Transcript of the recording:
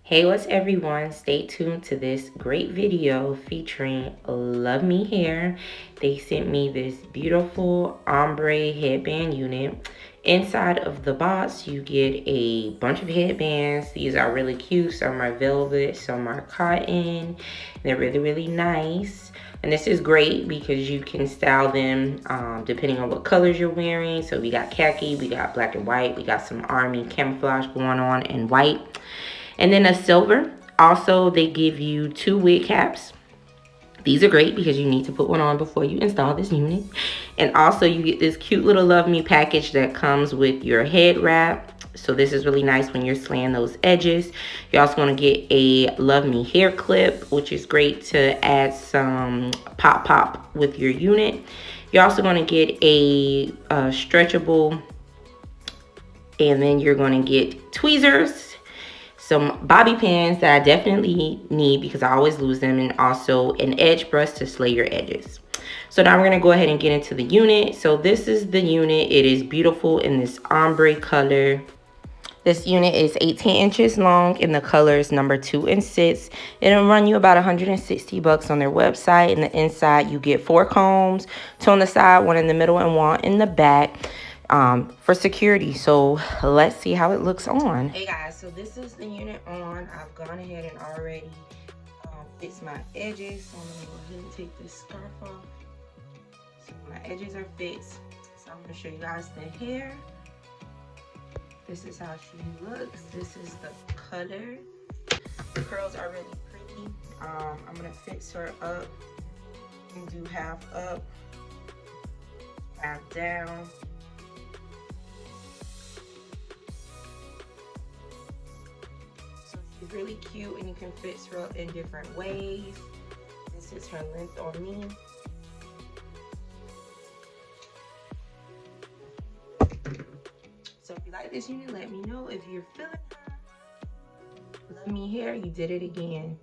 Hey, what's everyone? Stay tuned to this great video featuring Love Me Hair. They sent me this beautiful ombre headband unit. Inside of the box, you get a bunch of headbands. These are really cute. Some are velvet, some are cotton. They're really, really nice. And this is great because you can style them depending on what colors you're wearing. So we got khaki, we got black and white, we got some army camouflage going on in white. And then a silver. Also, they give you 2 wig caps. These are great because you need to put one on before you install this unit. And also you get this cute little Love Me package that comes with your head wrap. So this is really nice when you're slaying those edges. You're also going to get a Love Me hair clip, which is great to add some pop with your unit. You're also going to get a stretchable, and then you're going to get tweezers, some bobby pins that I definitely need because I always lose them, and also an edge brush to slay your edges. So now we're going to go ahead and get into the unit. So this is the unit. It is beautiful in this ombre color. This unit is 18 inches long and the colors number 2 and 6. It'll run you about 160 bucks on their website. In the inside, you get 4 combs, 2 on the side, 1 in the middle, and 1 in the back for security. So let's see how it looks on. Hey guys, so this is the unit on. I've gone ahead and already fixed my edges. So I'm gonna go ahead and take this scarf off. So my edges are fixed. So I'm gonna show you guys the hair. This is how she looks. This is the color. The curls are really pretty. I'm gonna fix her up and do half up, half down. So she's really cute and you can fix her up in different ways. This is her length on me. So if you like this unit, let me know. If you're feeling her, Love Me Hair, you did it again.